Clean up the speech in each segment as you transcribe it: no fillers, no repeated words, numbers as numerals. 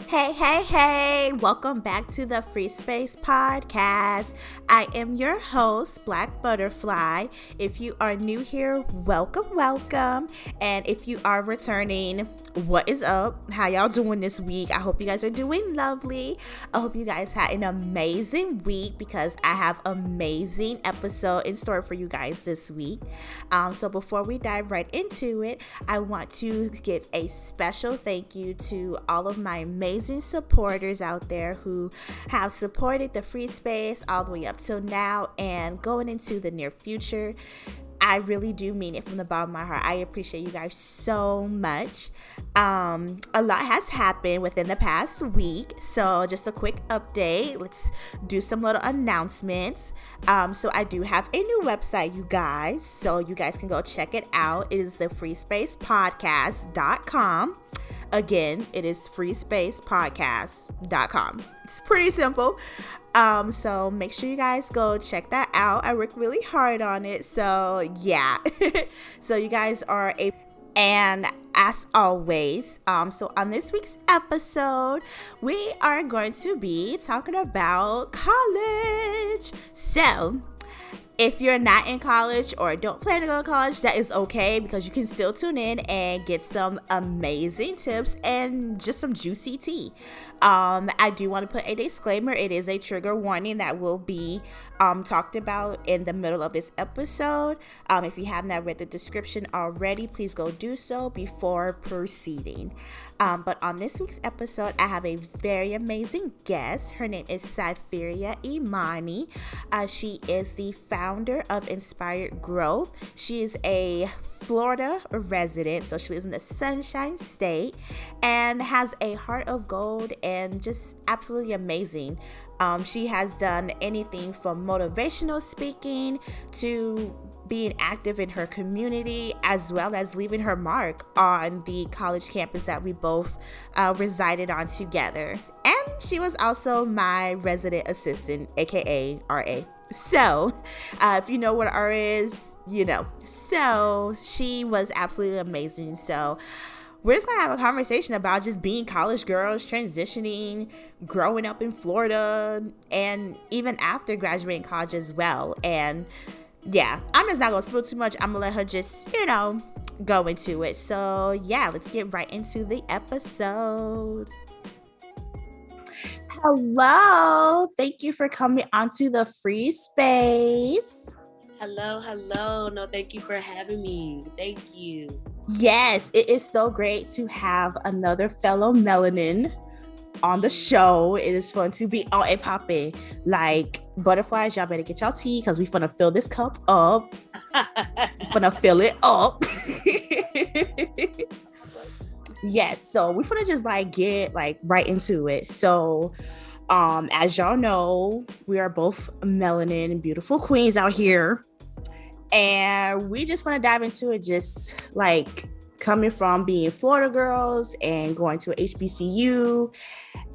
Hey, hey, hey, welcome back to the Free Space Podcast. I am your host, Black Butterfly. If you are new here, welcome. And if you are returning, what is up? How y'all doing this week? I hope you guys are doing lovely. I hope you guys had an amazing week because I have amazing episode in store for you guys this week. So before we dive right into it, I want to give a special thank you to all of my amazing supporters out there who have supported the free space all the way up till now and going into the near future. I really do mean it from the bottom of my heart. I appreciate you guys so much. A lot has happened within the past week, so just a quick update. Let's do some little announcements. So I do have a new website, you guys, so you guys can go check it out. It is the freespacepodcast.com. Again, it is freespacepodcast.com. It's pretty simple. So make sure you guys go check that out. I work really hard on it. So yeah. So you guys are and as always, so on this week's episode, we are going to be talking about college. So if you're not in college or don't plan to go to college, that is okay because you can still tune in and get some amazing tips and just some juicy tea. I do want to put a disclaimer. It is a trigger warning that will be talked about in the middle of this episode. If you have not read the description already, please go do so before proceeding. But on this week's episode, I have a very amazing guest. Her name is Sapheria Emani. She is the founder of Inspired Growth. She is a Florida resident, so she lives in the Sunshine State and has a heart of gold and just absolutely amazing. She has done anything from motivational speaking to being active in her community, as well as leaving her mark on the college campus that we both resided on together. And she was also my resident assistant, aka RA. So, if you know what RA is, you know. So, she was absolutely amazing. So, we're just going to have a conversation about just being college girls, transitioning, growing up in Florida, and even after graduating college as well. And yeah, I'm just not going to spill too much. I'm going to let her just, go into it. So yeah, let's get right into the episode. Hello. Thank you for coming onto the free space. Hello. No, thank you for having me. Thank you. Yes, it is so great to have another fellow melanin on the show. It is fun to be on and popping. Like, butterflies, y'all better get y'all tea because we finna fill this cup up. Finna fill it up. Yes, so we finna just get right into it. So as y'all know, we are both melanin and beautiful queens out here. And we just want to dive into it, just coming from being Florida girls and going to a HBCU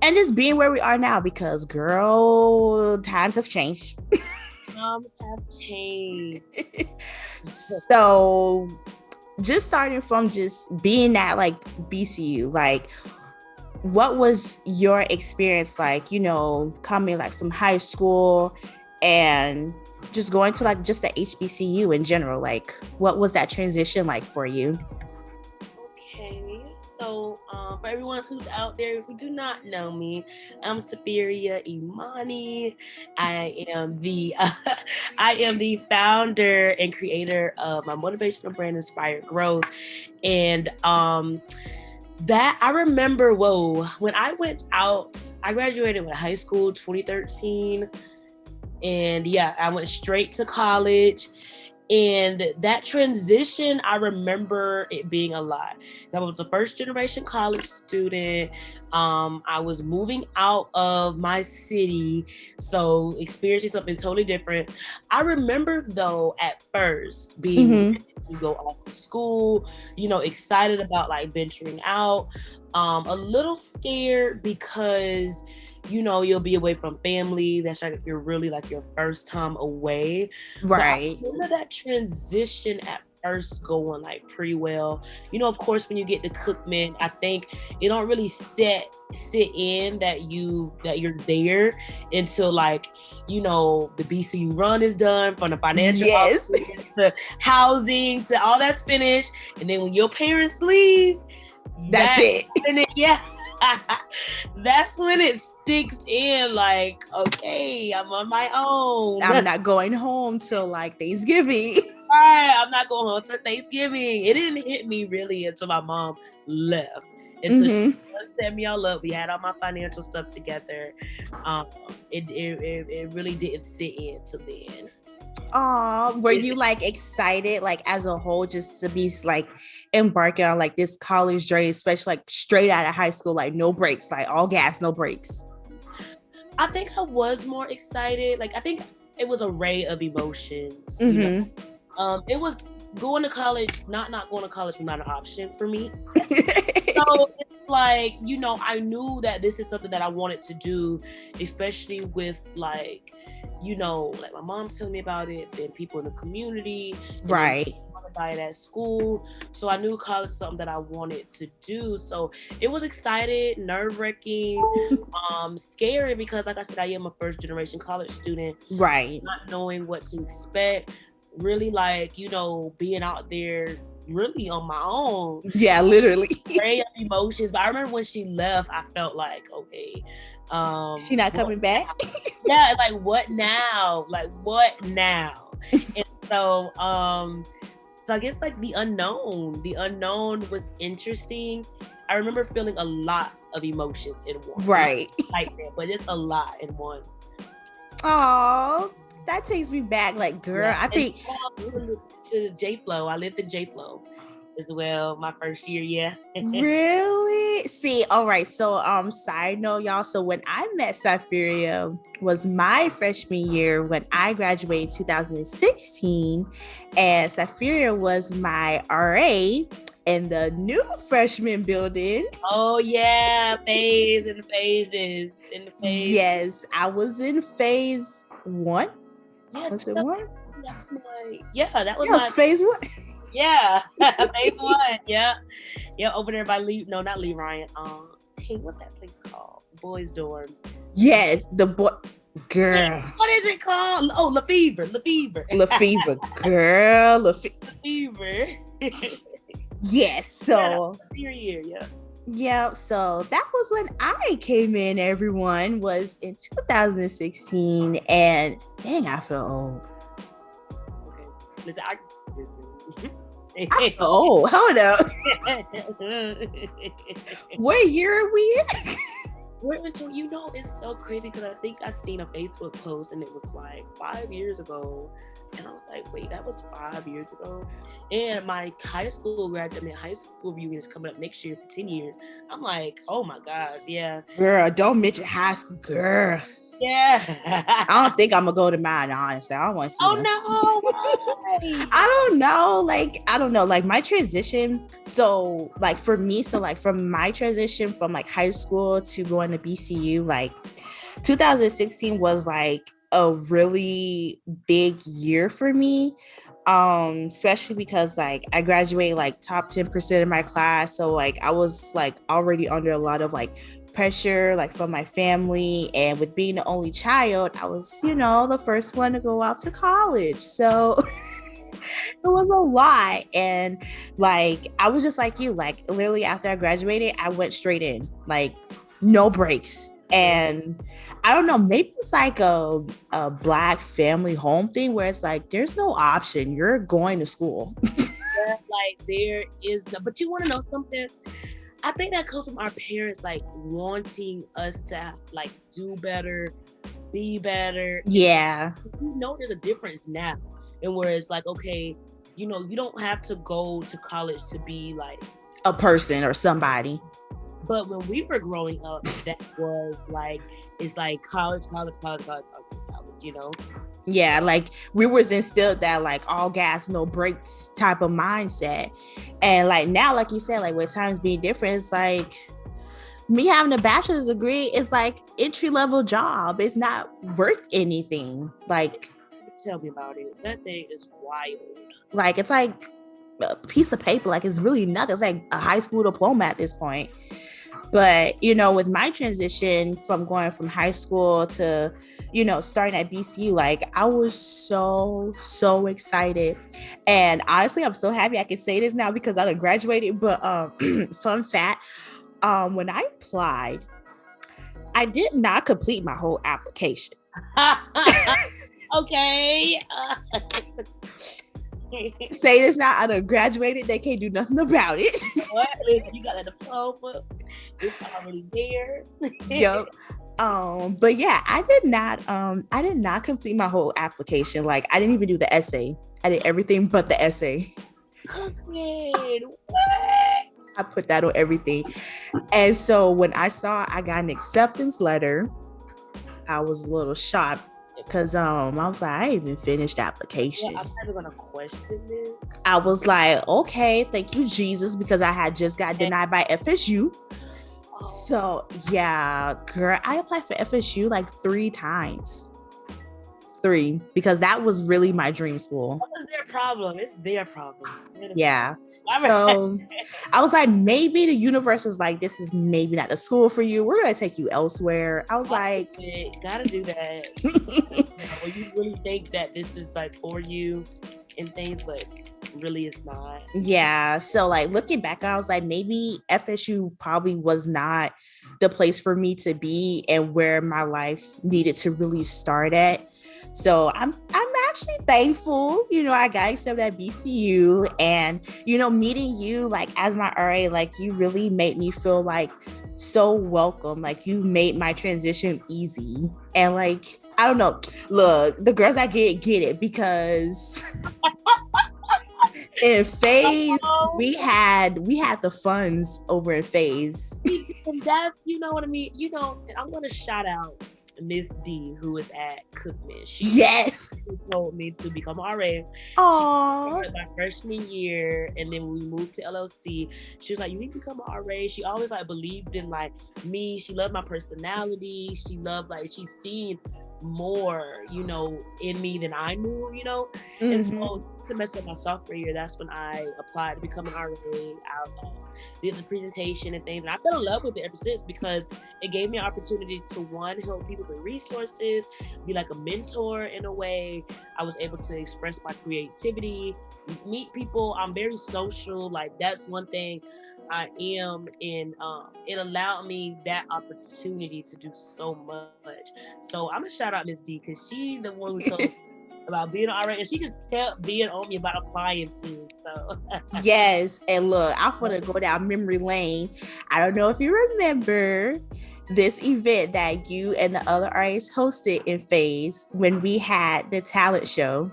and just being where we are now because, girl, times have changed. Times have changed. So just starting from just being at BCU, what was your experience coming from high school and just going to just the HBCU in general? What was that transition like for you? Okay, so for everyone who's out there who do not know me, I'm Sapheria Emani. I am the founder and creator of my motivational brand, Inspired Growth, and that I remember. When I went out, I graduated with high school 2013. And yeah, I went straight to college. And that transition, I remember it being a lot. I was a first generation college student. I was moving out of my city, so experiencing something totally different. I remember though, at first being ready to go off to school, excited about venturing out, a little scared because you'll be away from family. That's you're really your first time away. Right. But I remember that transition at first going like pretty well. Of course, when you get to Cookman, I think it don't really sit in that you're there until like, the BCU run is done, from the financial to housing to all that's finished. And then when your parents leave, that's it. That's when it sticks in, like, okay, I'm on my own. I'm not going home till like Thanksgiving. Right, I'm not going home till Thanksgiving. It didn't hit me really until my mom left. And so she set me all up. We had all my financial stuff together. It really didn't sit in till then. Were you like excited, like as a whole, just to be like embarking on like this college journey, especially like straight out of high school, like no breaks, like all gas, no breaks? I think I was more excited. Like, I think it was an array of emotions. It was going to college, not going to college was not an option for me. So it's like, I knew that this is something that I wanted to do, especially with like, like my mom's telling me about it, then people in the community, right? About it at school. So I knew college was something that I wanted to do. So it was excited, nerve-wracking, scary, because like I said, I am a first generation college student. Right. Not knowing what to expect, really like, being out there really on my own. Yeah, literally. Great emotions. But I remember when she left, I felt like, okay, she not coming back? Yeah, like what now? And so I guess like the unknown was interesting. I remember feeling a lot of emotions in one. Right. Like that, but just a lot in one. Oh, that takes me back. Like, girl, yeah. I think to J-Flow. I lived in J-Flow as well my first year. Yeah. Really? See, all right. So side note, y'all. So when I met Sapheria was my freshman year when I graduated in 2016, and Sapheria was my RA in the new freshman building. Oh yeah, phases. Yes, I was in phase 1. Yeah, was it 1? That was phase 1. Yeah, phase 1. Yeah, over there by not Lee Ryan. What's that place called? Boys' dorm. Yes, the boy. Girl, what is it called? Oh, Lefevre, girl, Lefevre. Yes, so senior year, yeah. Yeah, so that was when I came in. Everyone was in 2016, and dang, I feel old. Okay, listen, I feel old. Hold up. What year are we in? It's so crazy because I think I seen a Facebook post and it was like 5 years ago. And I was like, wait, that was 5 years ago? And my high school reunion is coming up next year for 10 years. I'm like, oh my gosh, yeah. Girl, don't mention high school, girl. Yeah. I don't think I'm going to go to mine, honestly. I don't want to see them. No. I don't know. Like my transition. So like for me, from my transition from like high school to going to BCU, like 2016 was like a really big year for me, especially because like I graduated like top 10% of my class, so like I was like already under a lot of like pressure like from my family, and with being the only child, I was the first one to go off to college, so it was a lot. And like I was just like you, like literally after I graduated, I went straight in, like no breaks. And I don't know, maybe it's like a Black family home thing where it's like, there's no option. You're going to school. Yeah, like there is, but you want to know something? I think that comes from our parents, like wanting us to like do better, be better. Yeah. There's a difference now. And where it's like, okay, you don't have to go to college to be like a person or somebody. But when we were growing up, that was like, it's like college, Yeah, like we was instilled that like all gas, no brakes type of mindset. And like now, like you said, like with times being different, it's like me having a bachelor's degree is like entry-level job. It's not worth anything. Like, tell me about it. That thing is wild. Like it's like a piece of paper. Like, it's really nothing. It's like a high school diploma at this point. But, with my transition from going from high school to, starting at BCU, like, I was so excited. And honestly, I'm so happy I can say this now because I done graduated. But fun fact, when I applied, I did not complete my whole application. Okay. Say this now, I done graduated. They can't do nothing about it. What? Listen, you got a diploma. It's already there. Yep. But yeah, I did not complete my whole application. Like, I didn't even do the essay. I did everything but the essay. What? I put that on everything. And so when I saw I got an acceptance letter, I was a little shocked because I was like, I ain't even finished the application. Yeah, I'm never gonna question this. I was like, okay, thank you, Jesus, because I had just got denied by FSU. So yeah, girl, I applied for FSU like 3 times. 3, because that was really my dream school. What was their problem? It's their problem. Yeah. So I was like, maybe the universe was like, this is maybe not the school for you. We're going to take you elsewhere. I was like, gotta do that. You really think that this is like for you and things, but really it's not. Yeah. So like looking back, I was like, maybe FSU probably was not the place for me to be and where my life needed to really start at. So I'm actually thankful, I got accepted at BCU, and, meeting you like as my RA, like you really made me feel like so welcome. Like you made my transition easy. And like, I don't know, look, the girls that get it, because in phase, we had the funds over in phase. And that's, you know what I mean? I'm going to shout out Miss D, who is at Cookman. She told me to become RA. Aww. My freshman year, and then when we moved to LLC, she was like, "You need to become an RA." She always like believed in like me. She loved my personality. She loved like she's seen more, in me than I knew, Mm-hmm. And so semester of my sophomore year, that's when I applied to become an RA. I did the presentation and things, and I fell in love with it ever since because it gave me an opportunity to, one, help people with resources, be like a mentor in a way. I was able to express my creativity, meet people. I'm very social. Like that's one thing I am, and it allowed me that opportunity to do so much. So I'm gonna shout out Miss D because she the one who told me about being an RA, and she just kept being on me about applying to. So yes, and look, I want to go down memory lane. I don't know if you remember this event that you and the other RAs hosted in phase when we had the talent show.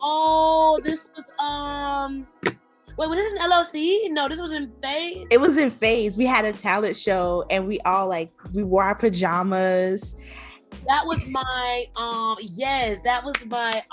Oh, this was wait, was this in LLC? No, this was in phase. It was in phase. We had a talent show, and we all we wore our pajamas. That was my that was my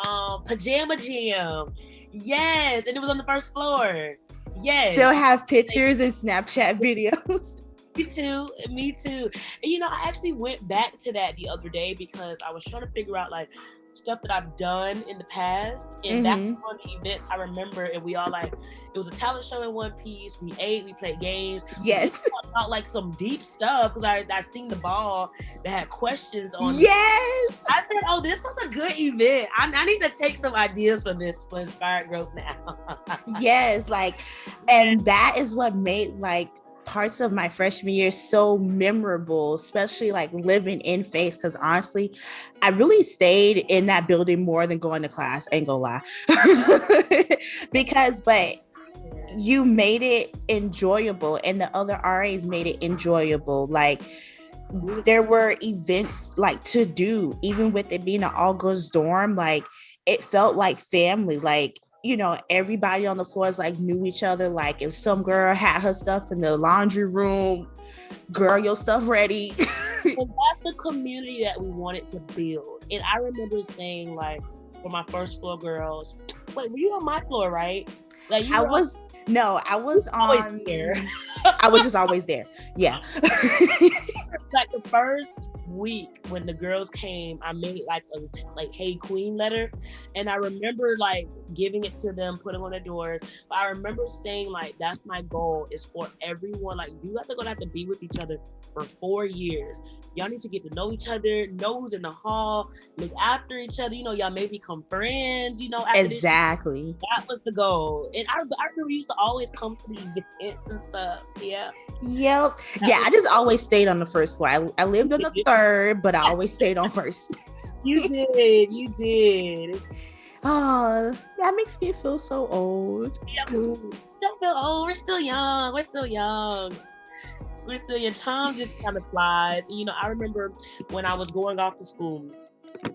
pajama jam. Yes, and it was on the first floor. Yes. Still have pictures and Snapchat videos. Me too. And I actually went back to that the other day because I was trying to figure out like stuff that I've done in the past, and that was one of the events I remember. And we all it was a talent show in one piece. We ate, we played games. Yes, we talked about like some deep stuff because I seen the ball that had questions on. Yes, I said, oh, this was a good event. I need to take some ideas from this for Inspired Growth now. Yes, and that is what made parts of my freshman year so memorable, especially living in phase, because honestly I really stayed in that building more than going to class, ain't gonna lie. But you made it enjoyable, and the other RAs made it enjoyable. There were events to do, even with it being an all girls dorm. It felt like family. Everybody on the floors knew each other. If some girl had her stuff in the laundry room, girl, your stuff ready. And that's the community that we wanted to build. And I remember saying for my first floor girls, wait, were you on my floor, right? I was on there. I was just always there. Yeah. The first week when the girls came, I made like a "Hey Queen" letter, and I remember like giving it to them, putting on their doors. But I remember saying like, that's my goal, is for everyone. Like, you guys are gonna have to be with each other for 4 years. Y'all need to get to know each other, know who's in the hall, look after each other. Y'all may become friends. After Exactly. this, that was the goal. And I remember we used to always come to these events and stuff. Yeah. Yep. Yeah, I just always stayed on the first floor. I lived on the third, but I always stayed on first. You did. Oh, that makes me feel so old. Yep. Don't feel old. We're still young. Time just kind of flies. I remember when I was going off to school,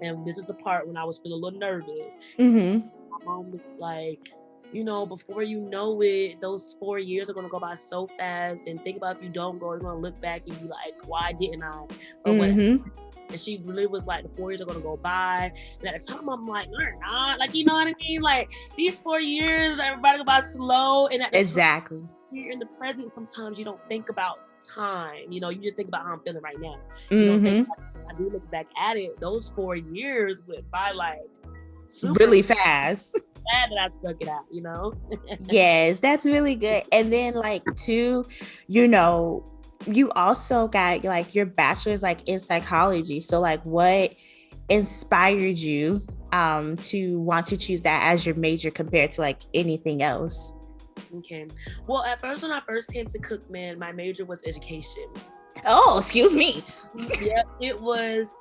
and this is the part when I was feeling a little nervous. Mm-hmm. My mom was like, before you know it, those 4 years are going to go by so fast. And think about if you don't go, you're going to look back and be like, why didn't I? Or mm-hmm. And she really was like, the 4 years are going to go by. And at the time, I'm like, no, they're not. Like, you know what I mean? Like, these 4 years, everybody go by slow. And at the exactly. time, you're in the present, sometimes you don't think about time. You just think about how I'm feeling right now. Mm-hmm. I do look back at it. Those 4 years went by like really fast. Glad that I stuck it out, Yes, that's really good. And then like too, you also got like your bachelor's like in psychology. So like what inspired you to want to choose that as your major compared to like anything else? Okay. Well, at first, when I first came to Cookman, my major was education. Oh, excuse me. Yep, it was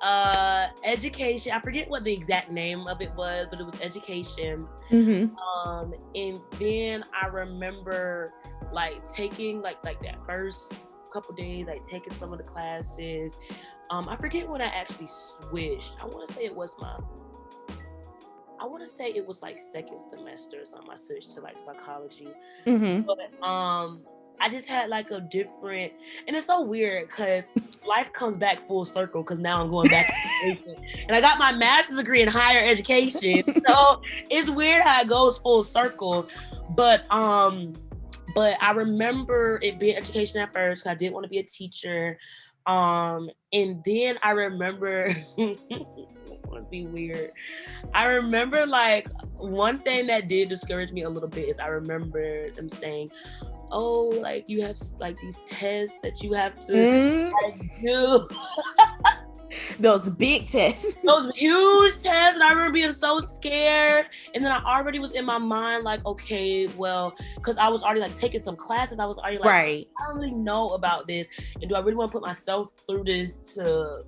education. I forget what the exact name of it was, but it was education. Mm-hmm. And then I remember like taking like that first couple days, like taking some of the classes. I forget when I actually switched. I want to say it was like second semester or something. I switched to like psychology. Mm-hmm. But I just had like a different, and it's so weird because life comes back full circle because now I'm going back to education. And I got my master's degree in higher education. So it's weird how it goes full circle. But I remember it being education at first because I didn't want to be a teacher. And then I remember want to be weird. I remember like one thing that did discourage me a little bit is I remember them saying, oh, like you have like these tests that you have to do. Those big tests. Those huge tests. And I remember being so scared. And then I already was in my mind like, okay, well, because I was already like taking some classes. I was already like, right. I don't really know about this. And do I really want to put myself through this to,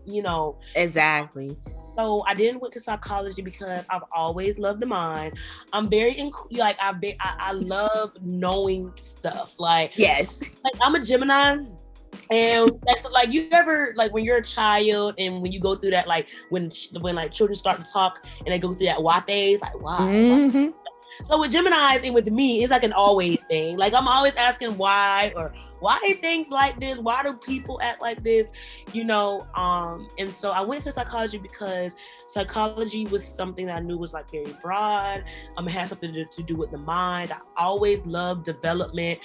Exactly. So I then went to psychology because I've always loved the mind. I'm very, I love knowing stuff. Like, yes. Like I'm a Gemini. And that's like you ever like when you're a child and when you go through that like when like children start to talk and they go through that why phase, like why? Mm-hmm. So with Geminis and with me, it's like an always thing. Like I'm always asking why or why things like this? Why do people act like this? And so I went to psychology because psychology was something that I knew was like very broad. It had something to do with the mind. I always loved development.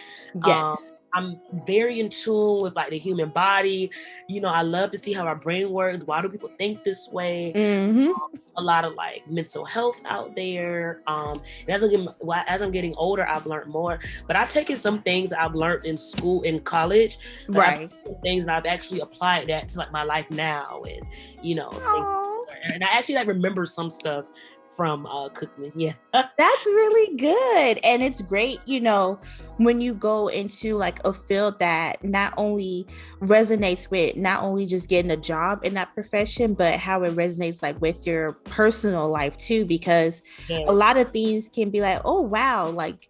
Yes. I'm very in tune with like the human body. I love to see how our brain works. Why do people think this way? Mm-hmm. A lot of like mental health out there. And as I'm getting older, I've learned more. But I've taken some things I've learned in school, in college, right? Things that I've actually applied that to like my life now, and and I actually like remember some stuff from Cookman. Yeah. That's really good. And it's great, when you go into like a field that not only resonates with not only just getting a job in that profession, but how it resonates like with your personal life too, because a lot of things can be like, oh wow, like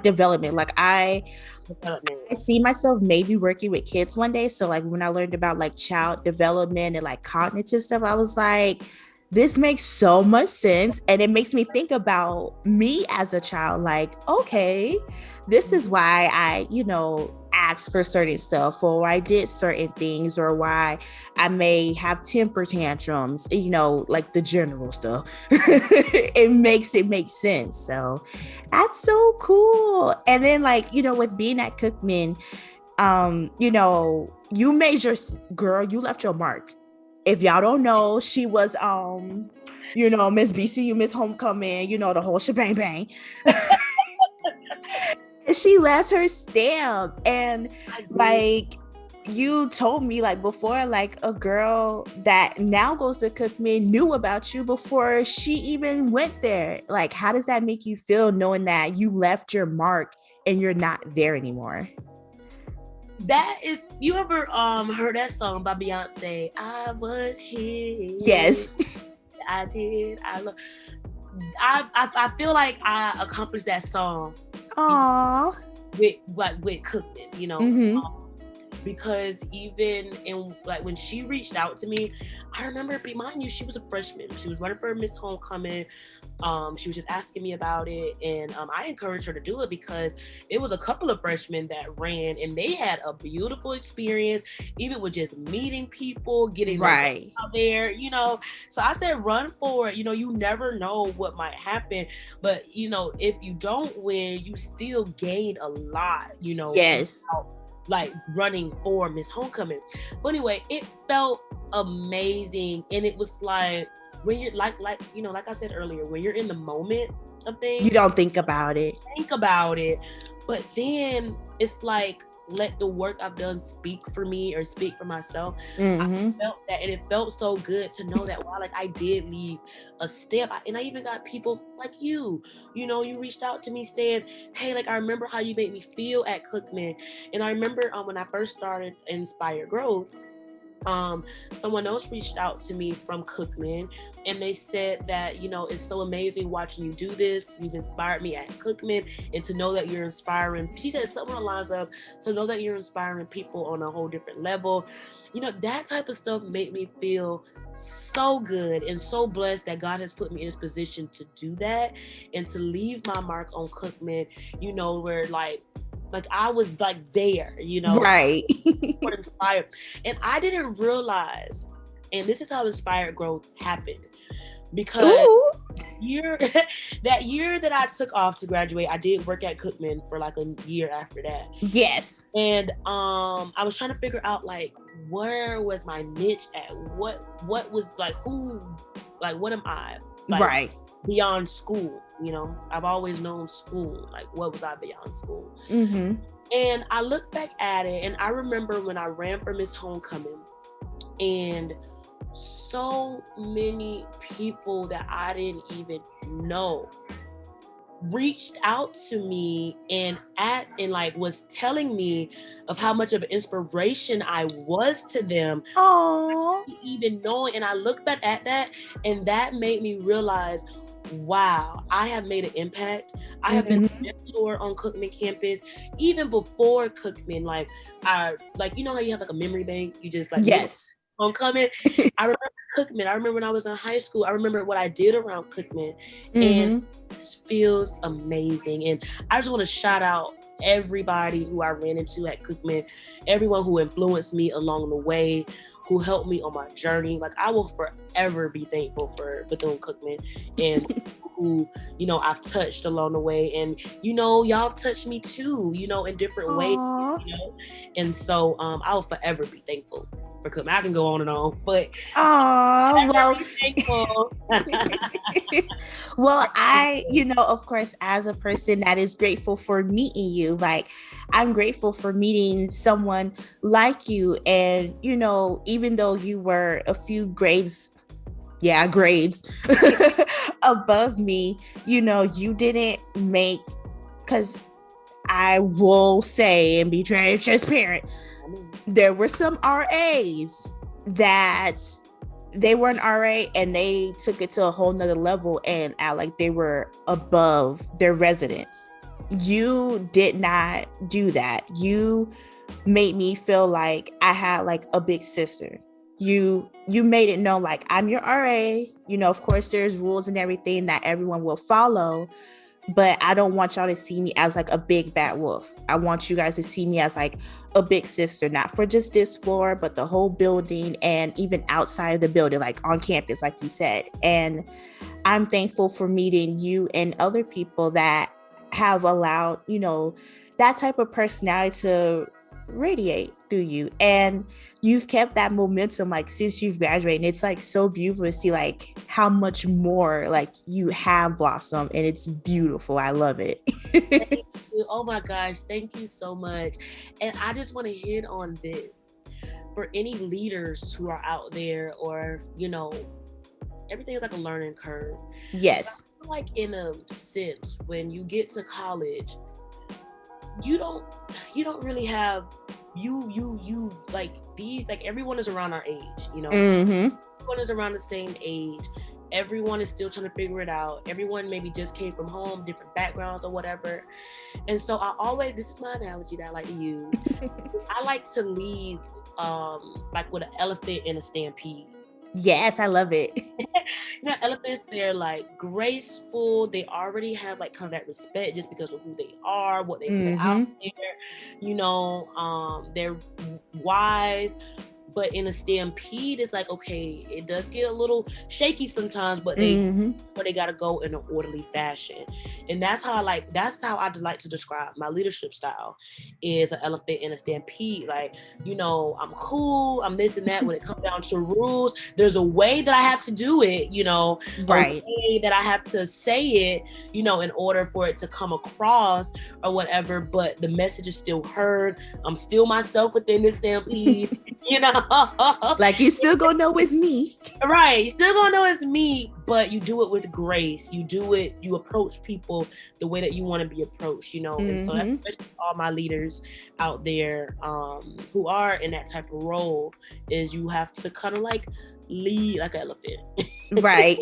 development. Like I see myself maybe working with kids one day. So like when I learned about like child development and like cognitive stuff, I was like, this makes so much sense. And it makes me think about me as a child, like, okay, this is why I, asked for certain stuff, or I did certain things, or why I may have temper tantrums, like the general stuff. It makes it make sense. So that's so cool. And then like, with being at Cookman, you made your girl, you left your mark. If y'all don't know, she was Miss BCU, Miss Homecoming, the whole shebang bang. She left her stamp, and like you told me like before, like a girl that now goes to Cookman knew about you before she even went there. Like, how does that make you feel knowing that you left your mark and you're not there anymore? That is, you ever heard that song by Beyonce? I was here. Yes. I did. I feel like I accomplished that song. Aww. With Cookman, Mm-hmm. Because even in like when she reached out to me, I remember, mind you, she was a freshman. She was running for Miss Homecoming. She was just asking me about it, and I encouraged her to do it because it was a couple of freshmen that ran, and they had a beautiful experience, even with just meeting people, getting right out there, So I said, run for it. You never know what might happen, but if you don't win, you still gain a lot. Yes. Like running for Miss Homecoming. But anyway, it felt amazing, and it was like when you're like I said earlier, when you're in the moment of things, you don't think about it. But then it's like, let the work I've done speak for me or speak for myself. Mm-hmm. I felt that, and it felt so good to know that, wow, like I did leave a stamp. And I even got people like you reached out to me saying, hey, like I remember how you made me feel at Cookman. And I remember when I first started Inspire Growth, someone else reached out to me from Cookman, and they said that it's so amazing watching you do this. You've inspired me at Cookman, and to know that you're inspiring, she said something along the lines of, to know that you're inspiring people on a whole different level. That type of stuff made me feel so good and so blessed that God has put me in this position to do that and to leave my mark on Cookman, where like I was like there, right. Inspired. And I didn't realize, and this is how Inspired Growth happened, because that year that I took off to graduate, I did work at Cookman for like a year after that. Yes. And I was trying to figure out like, where was my niche at? What was like, who, like, what am I? Like, right. Beyond school, I've always known school. Like, what was I beyond school? Mm-hmm. And I look back at it, and I remember when I ran for Miss Homecoming, and so many people that I didn't even know reached out to me and asked, and like was telling me of how much of an inspiration I was to them. Oh, even knowing. And I look back at that, and that made me realize, wow, I have made an impact. I have been a mentor on Cookman campus, even before Cookman. Like, how you have like a memory bank, you just like, yes, Homecoming. I remember Cookman. I remember when I was in high school, I remember what I did around Cookman, and it feels amazing. And I just want to shout out everybody who I ran into at Cookman, everyone who influenced me along the way, who helped me on my journey. Like, I will forever be thankful for Bethune-Cookman and who, I've touched along the way. And, y'all touched me too, in different ways, And so I will forever be thankful for Cookman. I can go on and on, but well, thankful. well, I, of course, as a person that is grateful for meeting you, like, I'm grateful for meeting someone like you. And, even though you were a few grades above me, you didn't make, because I will say and be very transparent, there were some RAs that they were an RA and they took it to a whole nother level and like they were above their residents. You did not do that. You made me feel like I had like a big sister. You made it known like, I'm your RA. Of course there's rules and everything that everyone will follow, but I don't want y'all to see me as like a big bad wolf. I want you guys to see me as like a big sister, not for just this floor, but the whole building and even outside of the building, like on campus, like you said. And I'm thankful for meeting you and other people that have allowed, that type of personality to radiate through you, and you've kept that momentum like since you've graduated. And it's like so beautiful to see like how much more like you have blossomed, and it's beautiful. I love it. Thank you. Oh my gosh, thank you so much. And I just want to hit on this for any leaders who are out there, or everything is like a learning curve. Yes. Like in a sense, when you get to college, you don't really have you like these, like everyone is around our age, everyone is around the same age. Everyone is still trying to figure it out. Everyone maybe just came from home, different backgrounds or whatever. And so this is my analogy that I like to use. I like to lead like with an elephant in a stampede. Yes, I love it. Elephants, they're like graceful. They already have like kind of that respect just because of who they are, what they put out there. They're wise. But in a stampede, it's like, okay, it does get a little shaky sometimes, but they gotta go in an orderly fashion. And that's how I'd like to describe my leadership style, is an elephant in a stampede. Like, I'm cool, I'm this and that. When it comes down to rules, there's a way that I have to do it, right. A way that I have to say it, in order for it to come across or whatever, but the message is still heard. I'm still myself within this stampede. Like, you still gonna know it's me. Right, you still gonna know it's me, but you do it with grace. You approach people the way that you want to be approached, and so that's all my leaders out there who are in that type of role, is you have to kind of like lead like an elephant. Right.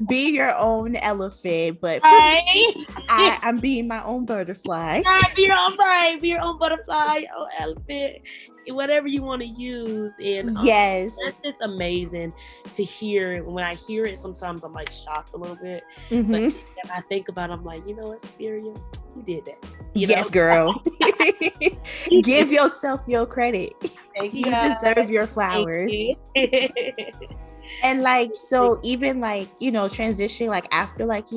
Be your own elephant, but for me, I'm being my own butterfly. Be your own butterfly, your own elephant, whatever you want to use. And yes, that's just amazing to hear. When I hear it, sometimes I'm like shocked a little bit, but when I think about it, I'm like, Sapheria, you did that. Yes, girl. Give yourself your credit. You deserve your flowers. And like, so even like, transitioning like after like,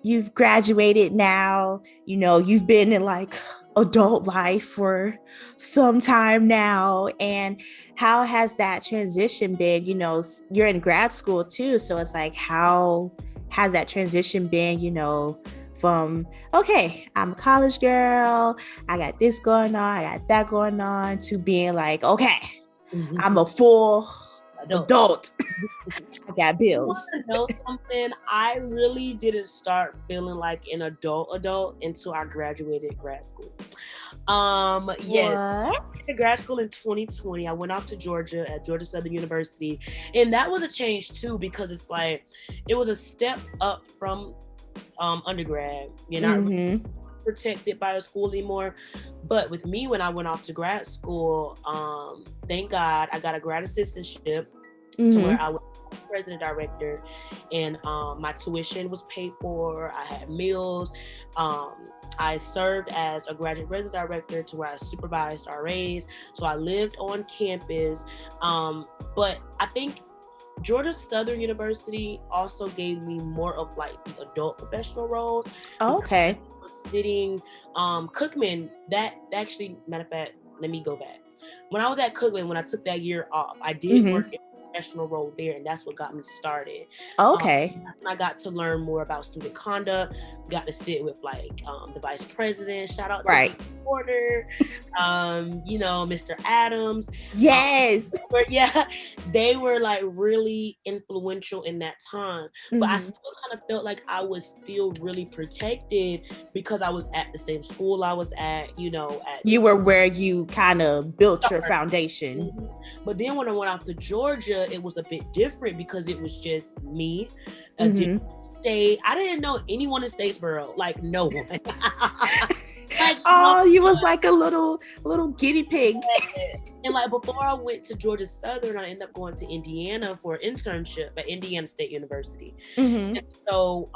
you've graduated now, you've been in like adult life for some time now. And how has that transition been? You're in grad school too. So it's like, how has that transition been, from, okay, I'm a college girl, I got this going on, I got that going on, to being like, okay, I'm a full adult. I got bills. You know something? I really didn't start feeling like an adult until I graduated grad school. Yes, I went grad school in 2020. I went off to Georgia at Georgia Southern University, and that was a change too, because it's like it was a step up from undergrad. You're not really protected by a school anymore. But with me, when I went off to grad school, thank God I got a grad assistantship to where I was president director, and my tuition was paid for. I had meals. I served as a graduate resident director to where I supervised RAs. So I lived on campus. But I think Georgia Southern University also gave me more of like the adult professional roles. Okay. Sitting Cookman, that actually, matter of fact, let me go back. When I was at Cookman, when I took that year off, I did work in a professional role there, and that's what got me started. Okay. I got to learn more about student conduct, got to sit with like the vice president, shout out to Porter, Mr. Adams. Yes. They were like really influential in that time. But I still kind of felt like I was still really protected because I was at the same school I was at, you were where you kind of built your foundation. But then when I went out to Georgia, it was a bit different because it was just me, a different state. I didn't know anyone in Statesboro, like no one. You was like a little guinea pig. And like before I went to Georgia Southern, I ended up going to Indiana for an internship at Indiana State University. And so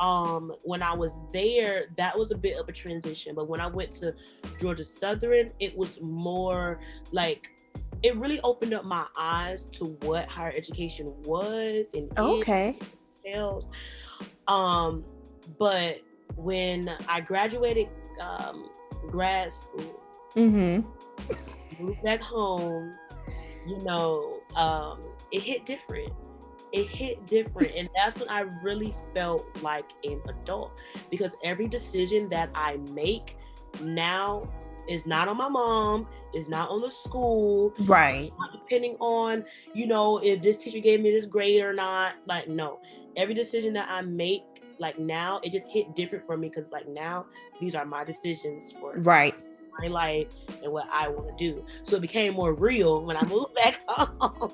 when I was there, that was a bit of a transition. But when I went to Georgia Southern, it was more like, it really opened up my eyes to what higher education was and entails. But when I graduated grad school, moved back home, you know, it hit different. It hit different. And that's when I really felt like an adult, because every decision that I make now is not on my mom, is not on the school, Right. not depending on, you know, if this teacher gave me this grade or not. Like, no, every decision that I make, like now, it just hit different for me, because like now these are my decisions for Right. my life and what I want to do. So it became more real when I moved back home.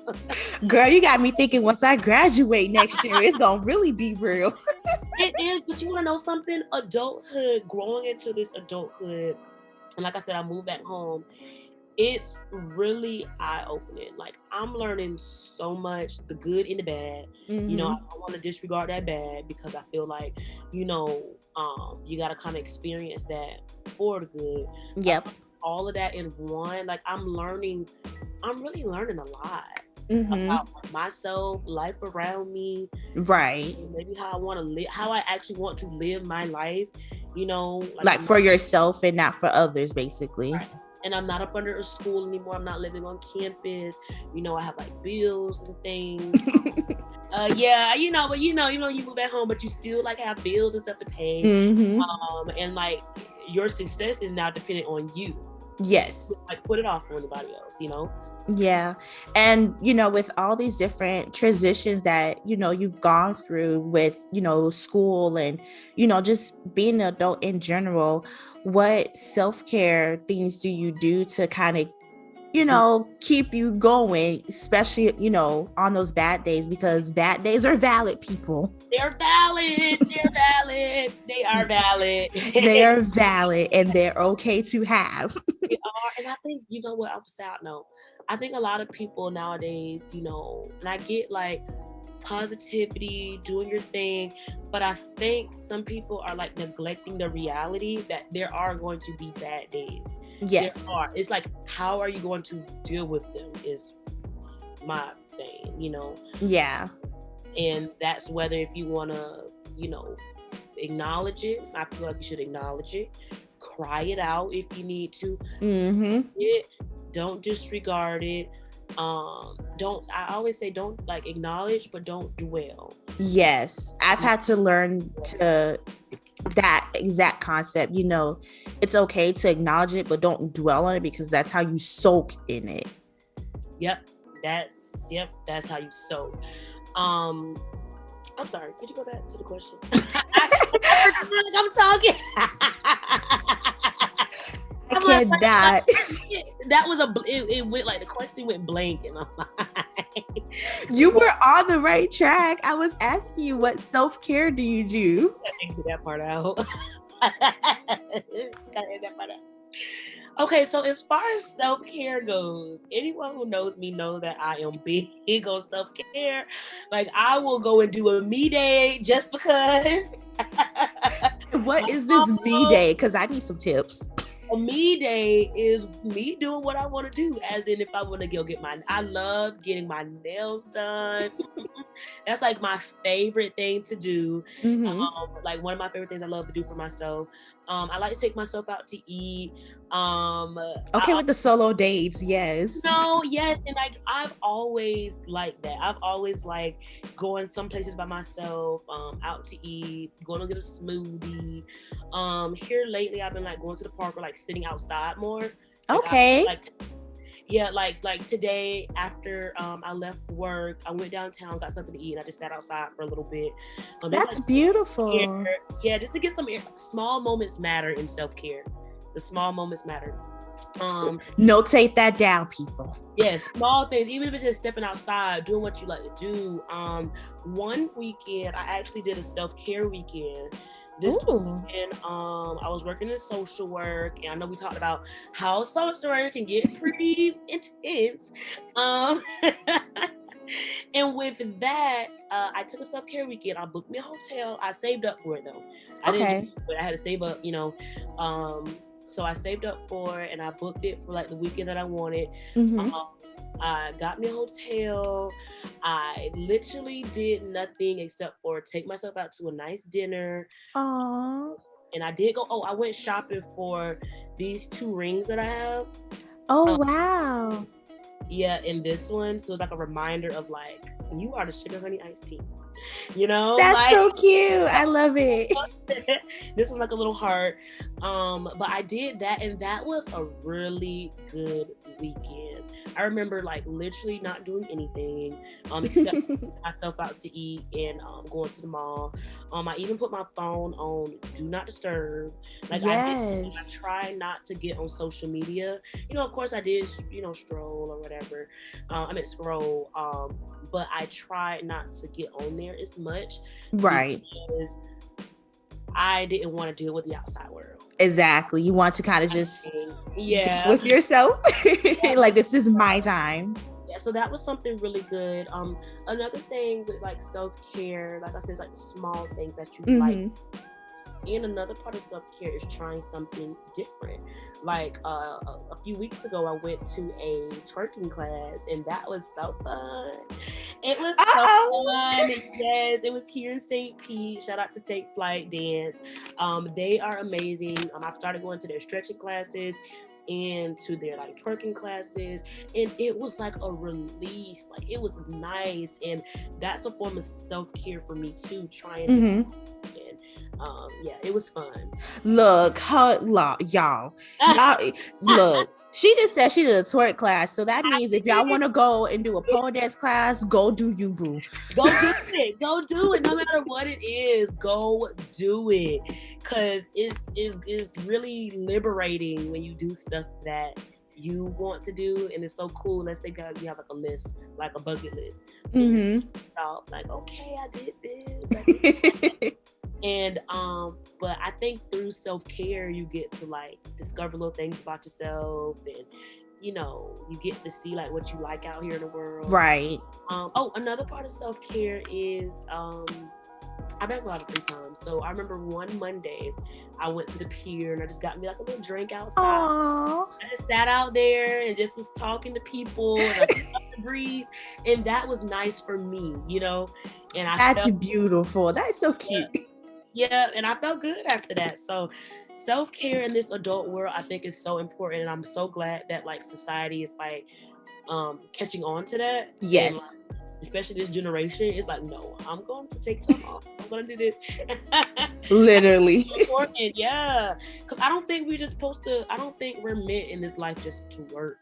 Girl, you got me thinking once I graduate next year, it's gonna really be real. It is, but you want to know something? Adulthood, growing into this adulthood, and like I said, I moved back home. It's really eye-opening. Like, I'm learning so much, the good and the bad. You know, I don't want to disregard that bad, because I feel like, you know, you got to kind of experience that for the good. Yep. All of that in one. Like, I'm really learning a lot Mm-hmm. about myself, life around me, Right. maybe how I want to live, how I actually want to live my life. You know, Like for yourself and not for others, basically. Right. And I'm not up under a school anymore. I'm not living on campus. You know, I have like bills and things. Yeah, you know, but you move back home, but you still like have bills and stuff to pay. And like your success is now dependent on you. Yes. Like, put it off for anybody else, you know? Yeah. And, you know, with all these different transitions that, you know, you've gone through with, you know, school and, you know, just being an adult in general, what self-care things do you do to kind of, you know, keep you going, especially, you know, on those bad days, because bad days are valid, people. They're valid. They're valid. They are valid. They are valid, and they're okay to have. They are. And I think, you know what, I'm sad. No, I think a lot of people nowadays, you know, and I get like positivity, doing your thing, but I think some people are like neglecting the reality that there are going to be bad days. Yes. There are. It's like, how are you going to deal with them is my thing, you know? Yeah. And that's whether if you want to, you know, acknowledge it. I feel like you should acknowledge it. Cry it out if you need to. Don't disregard it. I always say, don't like acknowledge, but don't dwell. Yes. I've had to learn to that exact concept. You know, it's okay to acknowledge it, but don't dwell on it, because that's how you soak in it. Yep. That's how you soak. I'm sorry, could you go back to the question? I'm talking. I cannot. That was it went like the question went blank in my mind. You were on the right track. I was asking you, what self-care do you do? I can get that part out. Okay, so as far as self-care goes, anyone who knows me know that I am big on self-care. Like, I will go and do a me day just because. What is this me day? Because I need some tips. A me day is me doing what I want to do, as in if I want to go I love getting my nails done. That's like my favorite thing to do. Like one of my favorite things I love to do for myself. I like to take myself out to eat. Okay, with the solo dates, yes. Yes, and like I've always liked that. I've always liked going some places by myself, out to eat, going to get a smoothie. Here lately, I've been like going to the park or like sitting outside more. Okay. Like today after I left work, I went downtown, got something to eat, and I just sat outside for a little bit. That's like beautiful. Yeah, just to get some air. Small moments matter in self-care. The small moments matter. Notate that down, people. Yes, small things, even if it's just stepping outside, doing what you like to do. One weekend, I actually did a self-care weekend. This weekend, I was working in social work, and I know we talked about how social work can get pretty intense. And with that, I took a self-care weekend. I booked me a hotel. I saved up for it though. I had to save up, you know. So I saved up for it, and I booked it for like the weekend that I wanted. I got me a hotel. I literally did nothing except for take myself out to a nice dinner. Aww. And I did go, I went shopping for these 2 rings that I have. Oh, wow. Yeah, in this one, so it's like a reminder of like, you are the sugar honey iced tea. You know, That's like so cute. I love it. this was like a little heart. But I did that, and that was a really good weekend. I remember like literally not doing anything except myself out to eat and going to the mall. I even put my phone on do not disturb. Like I try not to get on social media. You know, of course I did, stroll or whatever. I meant scroll. But I try not to get on there as much. Right. Because I didn't want to deal with the outside world. Exactly. You want to kind of just deal with yourself. Like, this is my time. Yeah, so that was something really good. Another thing with like self-care, like I said, it's like the small things that you like. And another part of self-care is trying something different. Like a few weeks ago, I went to a twerking class, and that was so fun. It was so fun. Yes, it was here in St. Pete. Shout out to Take Flight Dance. They are amazing. I've started going to their stretching classes and to their like twerking classes, and it was like a release. Like, it was nice, and that's a form of self-care for me too. Trying yeah, it was fun. Look, y'all look. She just said she did a twerk class, so that means if y'all want to go and do a pole dance class, go do you, boo. Go do it. Go do it. No matter what it is, go do it. Cause it's really liberating when you do stuff that you want to do, and it's so cool. Let's say you have like a list, like a bucket list. Like, okay, I did this. And but I think through self-care you get to like discover little things about yourself, and you get to see like what you like out here in the world. Right. Another part of self-care is I have a lot of free time. So I remember one Monday I went to the pier and I just got me like a little drink outside. Aww. I just sat out there and just was talking to people, and I felt the breeze, and that was nice for me, And that's beautiful. That's so cute. Yeah, and I felt good after that. So self-care in this adult world, I think, is so important, and I'm so glad that like society is like catching on to that. Yes. And, like, especially this generation, it's like, no, I'm going to take time off. I'm going to do this. Literally. Yeah. Because I don't think we're meant in this life just to work.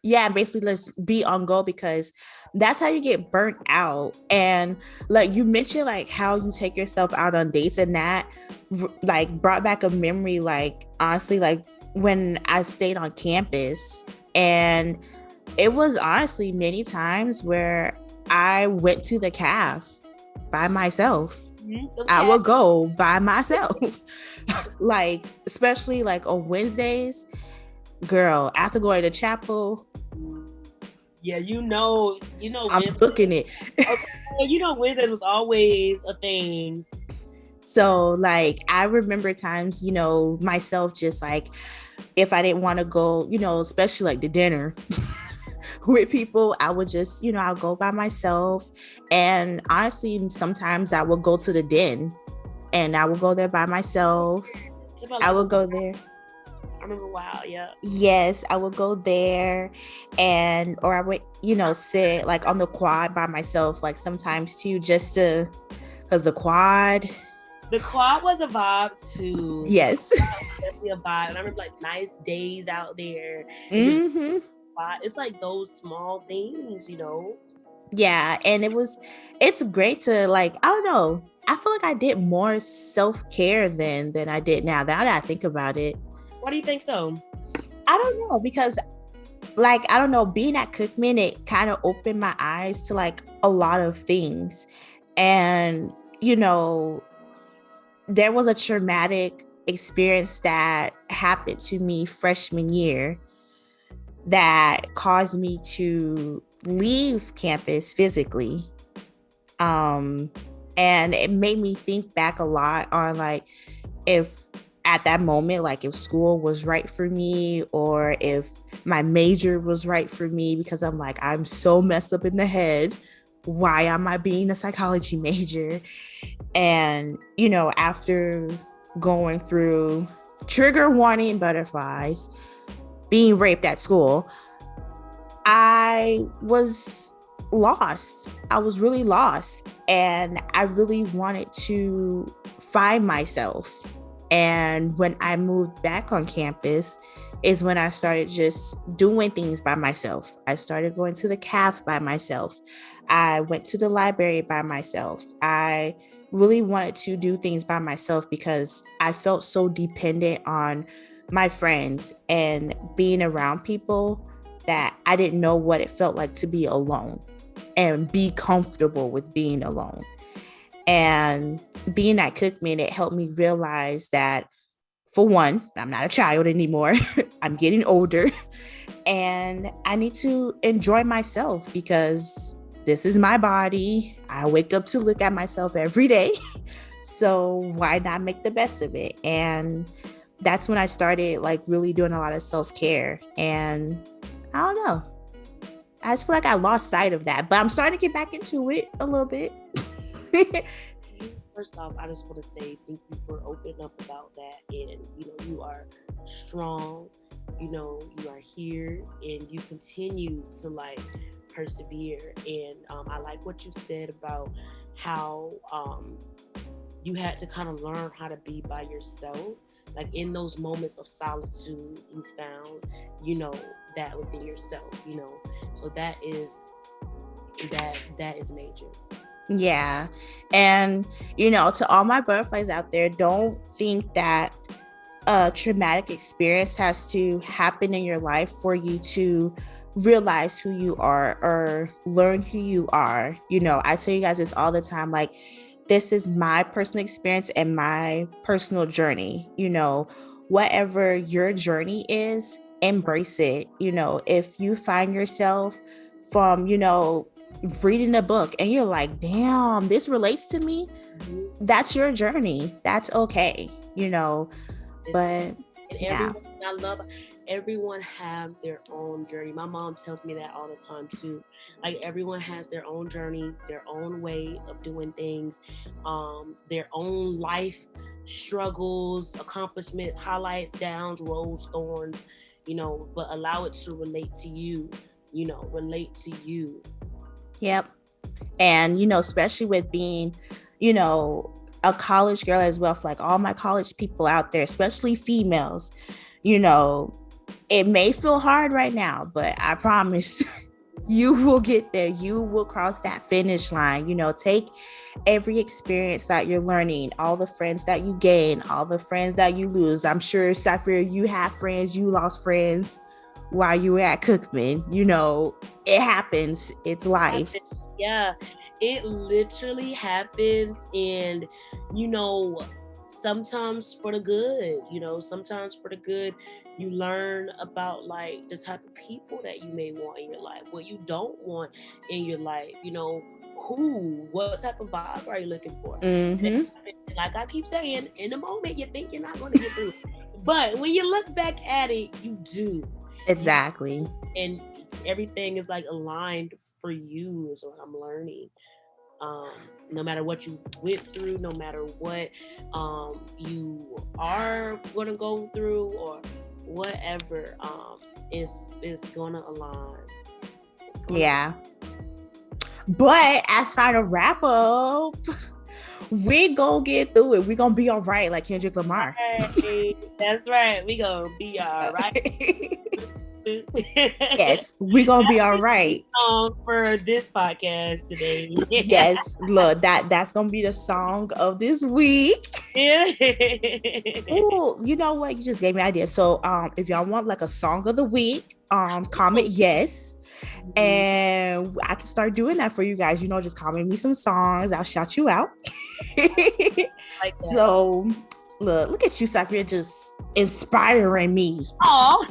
Yeah, basically let's be on go, because that's how you get burnt out. And like you mentioned, like how you take yourself out on dates, and that like brought back a memory, like honestly, like when I stayed on campus, and it was honestly many times where I went to the caf by myself. Okay. I would go by myself. Like, especially like on Wednesdays, girl, after going to chapel. Yeah, I'm booking it. Wednesdays was always a thing. So like, I remember times, myself just like, if I didn't want to go, especially like the dinner with people, I would just, I'll go by myself. And honestly, sometimes I would go to the den and I would go there by myself. I would go there. I remember, wow, yeah. Yes, I would go there, or I would, sit like on the quad by myself, like sometimes too, just to, because the quad was a vibe too. Yes. Definitely a vibe. And I remember like nice days out there. It's like those small things, Yeah, and it's great to like, I don't know, I feel like I did more self-care than I did now that I think about it. Why do you think so? I don't know, because like, I don't know, being at Cookman, it kind of opened my eyes to like a lot of things. And there was a traumatic experience that happened to me freshman year that caused me to leave campus physically. And it made me think back a lot on like, if at that moment, like if school was right for me, or if my major was right for me, because I'm like, I'm so messed up in the head. Why am I being a psychology major? And, after going through trigger warning butterflies, being raped at school, I was lost. I was really lost. And I really wanted to find myself. And when I moved back on campus, is when I started just doing things by myself. I started going to the calf by myself. I went to the library by myself. I really wanted to do things by myself because I felt so dependent on my friends and being around people that I didn't know what it felt like to be alone and be comfortable with being alone. And being at Cookman, it helped me realize that, for one, I'm not a child anymore. I'm getting older and I need to enjoy myself because this is my body. I wake up to look at myself every day. So why not make the best of it? And that's when I started like really doing a lot of self-care. And I don't know. I just feel like I lost sight of that, but I'm starting to get back into it a little bit. First off, I just want to say thank you for opening up about that. And, you are strong, you are here and you continue to like persevere. And I like what you said about how you had to kind of learn how to be by yourself. Like in those moments of solitude, you found, that within yourself, So that is major. Yeah. And, to all my butterflies out there, don't think that a traumatic experience has to happen in your life for you to realize who you are or learn who you are. I tell you guys this all the time, like, this is my personal experience and my personal journey. Whatever your journey is, embrace it. If you find yourself from, reading a book and you're like, damn, this relates to me, that's your journey. That's okay, but yeah. I love everyone have their own journey. My mom tells me that all the time too. Like everyone has their own journey, their own way of doing things, their own life struggles, accomplishments, highlights, downs, roads, thorns, but allow it to relate to you, relate to you. Yep. And, especially with being, a college girl as well, for like all my college people out there, especially females, it may feel hard right now, but I promise you will get there. You will cross that finish line. Take every experience that you're learning, all the friends that you gain, all the friends that you lose. I'm sure, Sapheria, you have friends, you lost friends while you were at Cookman. It happens. It's life. Yeah, it literally happens. And, sometimes for the good, sometimes for the good, you learn about like the type of people that you may want in your life, what you don't want in your life, what type of vibe are you looking for? Mm-hmm. Like I keep saying, in the moment you think you're not going to get through, but when you look back at it, you do. Exactly. And everything is like aligned for you is what I'm learning. No matter what you went through, no matter what you are going to go through or whatever, is going to align. Yeah. But as for the wrap up, we gonna get through it. We gonna be all right, like Kendrick Lamar. Hey, that's right. We gonna be all right. Yes, we gonna be all right. For this podcast today. Yes, look, that's gonna be the song of this week. Oh, you know what? You just gave me an idea. So if y'all want like a song of the week, comment yes. And I can start doing that for you guys. Just comment me some songs. I'll shout you out. Like so look at you, Sapheria, just inspiring me. Oh.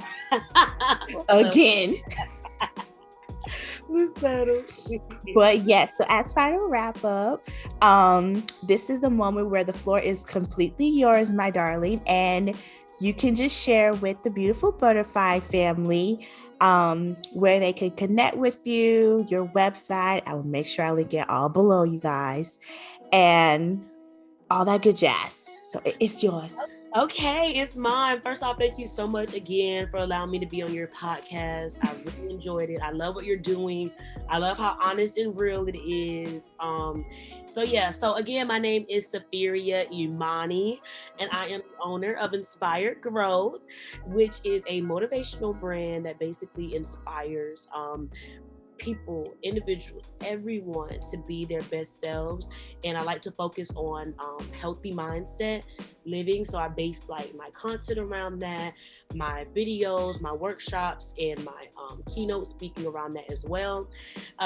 Again. But yes, so as final wrap up, this is the moment where the floor is completely yours, my darling, and you can just share with the beautiful butterfly family where they can connect with you, your website. I will make sure I link it all below, you guys, and all that good jazz. So it's yours. Okay, it's mine. First off, thank you so much again for allowing me to be on your podcast. I really enjoyed it. I love what you're doing. I love how honest and real it is. So again, my name is Sapheria Emani, and I am the owner of Inspired Growth, which is a motivational brand that basically inspires people, individuals, everyone to be their best selves. And I like to focus on healthy mindset living. So I base like my content around that, my videos, my workshops, and my keynote speaking around that as well.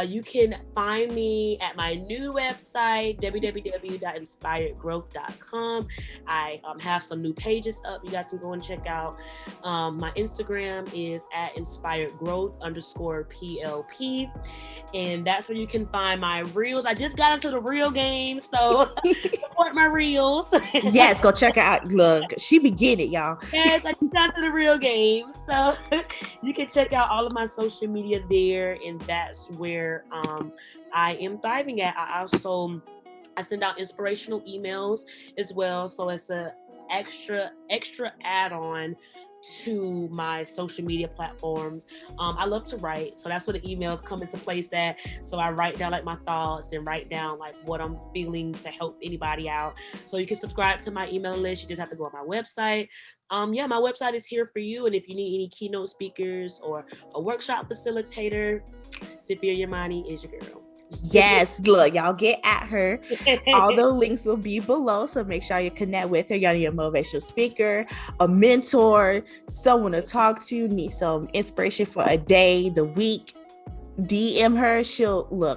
You can find me at my new website, www.inspiredgrowth.com. I have some new pages up you guys can go and check out. My Instagram is at inspiredgrowth_PLP. And that's where you can find my reels. I just got into the reel game, so support my reels. Yes, go check her out. Look, she be getting it, y'all. Yes, I just got to the reel game. So you can check out all of my social media there, and that's where I am thriving at. I send out inspirational emails as well, so it's a extra add-on to my social media platforms. I love to write, so that's where the emails come into place at. So I write down like my thoughts and write down like what I'm feeling to help anybody out. So you can subscribe to my email list. You just have to go on my website. My website is here for you. And if you need any keynote speakers or a workshop facilitator, Sapheria Emani is your girl. Yes, look, y'all get at her. All the links will be below, so make sure you connect with her. Y'all need a motivational speaker, a mentor, someone to talk to, need some inspiration for a day, the week. DM her.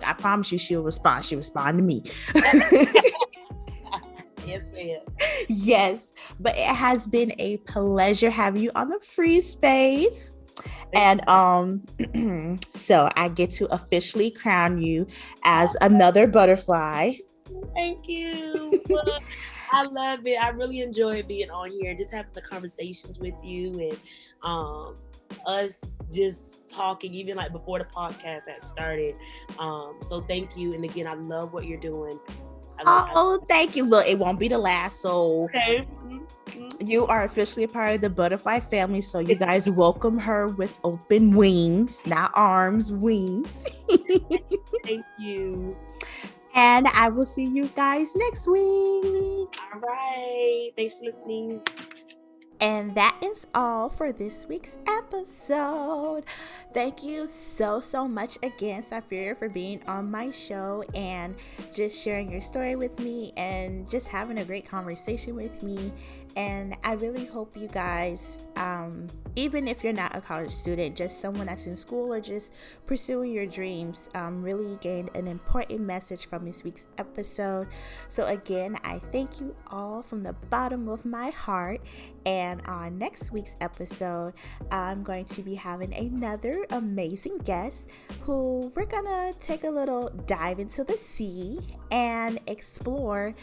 I promise you she'll respond. She'll respond to me. Yes, ma'am. Yes, but it has been a pleasure having you on the free space. And so I get to officially crown you as another butterfly. Thank you. I love it. I really enjoy being on here and just having the conversations with you and us just talking, even like before the podcast had started. So thank you. And again, I love what you're doing. Thank you. Look, it won't be the last. So okay. You are officially a part of the butterfly family. So you guys welcome her with open wings, not arms, wings. Thank you. And I will see you guys next week. All right. Thanks for listening. And that is all for this week's episode. Thank you so much again, Sapheria, for being on my show and just sharing your story with me and just having a great conversation with me. And I really hope you guys, even if you're not a college student, just someone that's in school or just pursuing your dreams, really gained an important message from this week's episode. So again, I thank you all from the bottom of my heart. And on next week's episode, I'm going to be having another amazing guest who we're gonna take a little dive into the sea and explore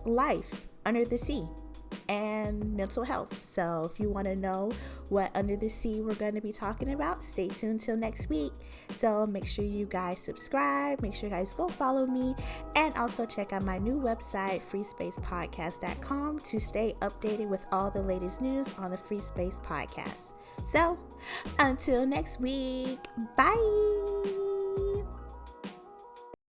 life under the sea and mental health. So if you want to know what under the sea we're going to be talking about, stay tuned till next week. So make sure you guys subscribe, make sure you guys go follow me, and also check out my new website, freespacepodcast.com, to stay updated with all the latest news on the Free Space Podcast. So until next week, bye.